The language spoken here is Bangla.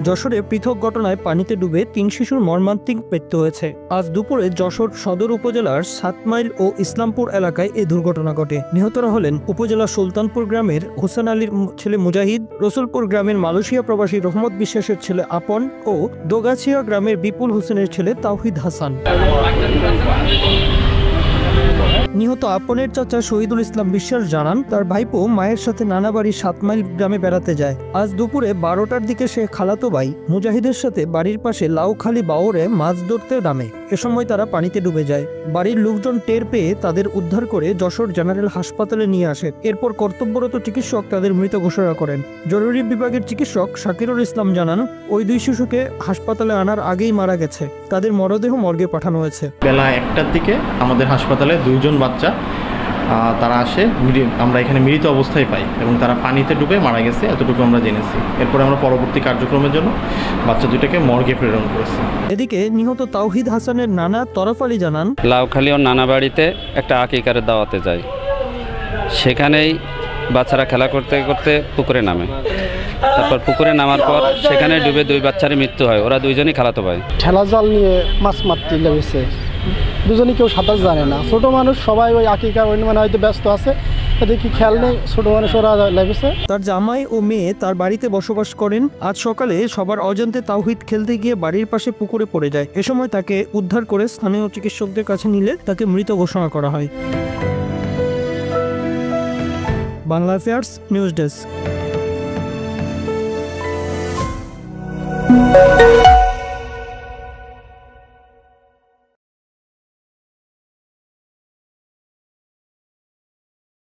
যশোরে পৃথক ঘটনায় পানিতে ডুবে ৩ শিশুর মর্মান্তিক মৃত্যু হয়েছে। আজ দুপুরে যশোর সদর উপজেলার ৭ মাইল ও ইসলামপুর এলাকায় এই দুর্ঘটনা ঘটে। নিহতরা হলেন উপজেলা সুলতানপুর গ্রামের হোসেন আলীর ছেলে মুজাহিদ, রসুলপুর গ্রামের মালয়েশিয়া প্রবাসী রহমত বিশ্বাসের ছেলে আপন ও দোগাছিয়া গ্রামের বিপুল হোসেনের ছেলে তাওহিদ হাসান। নিহত আপনের চাচা শহীদুল ইসলাম বিশ্বাস জানান, তার ভাইপো মায়ের সাথে নানা বাড়ি ৭ মাইল গ্রামে বেড়াতে যায়। আজ দুপুরে ১২টার দিকে সে খালাতো ভাই মুজাহিদের সাথে বাড়ির পাশে লাউখালী বাওরে মাছ ধরতে নামে। এ সময় তারা পানিতে ডুবে যায়। বাড়ির লোকজন টের পেয়ে তাদের উদ্ধার করে যশোর জেনারেল হাসপাতালে নিয়ে আসে। এরপর কর্তব্যরত চিকিৎসক তাদের মৃত ঘোষণা করেন। জরুরি বিভাগের চিকিৎসক শাকিরুল ইসলাম জানান, ওই ২ শিশুকে হাসপাতালে আনার আগেই মারা গেছে। তাদের মরদেহ মর্গে পাঠানো হয়েছে। বেলা ১টার দিকে আমাদের হাসপাতালে ২ জন বাচ্চা তারা আসে, আমরা এখানে মৃত অবস্থায় পাই এবং তারা পানিতে ডুবে মারা গেছে, এতটুকু আমরা জেনেছি। এরপরে আমরা পরবর্তী কার্যক্রমের জন্য বাচ্চা দুটাকে মর্গে প্রেরণ করেছি। এদিকে নিহত তাওহিদ হাসানের নানা তরফ আলী জানান, লাউখালী ও নানা বাড়িতে একটা আকিকারের দাওয়াতে যায়। সেখানেই বাচ্চারা খেলা করতে করতে পুকুরে নামে। তারপর পুকুরে নামার পর সেখানে ডুবে 2 বাচ্চারই মৃত্যু হয়। ওরা 2জনই খালাতো ভাই। ঠেলা জাল নিয়ে মাছ মারতে লেগেছে। দুজনই কেউ সাঁতার জানে না। ছোট মানুষ সবাই ওই আকিকা মানে হয়তো ব্যস্ত আছে, এদের কি খেয়াল নেই, ছোট মানুষ ওরা লেগেছে। তার জামাই ও মেয়ে তার বাড়িতে বসবাস করেন। আজ সকালে সবার অজান্তে তাওহিদ খেলতে গিয়ে বাড়ির পাশে পুকুরে পড়ে যায়। এ সময় তাকে উদ্ধার করে স্থানীয় চিকিৎসকদের কাছে নিলে তাকে মৃত ঘোষণা করা হয়। Bangla affairs news desk.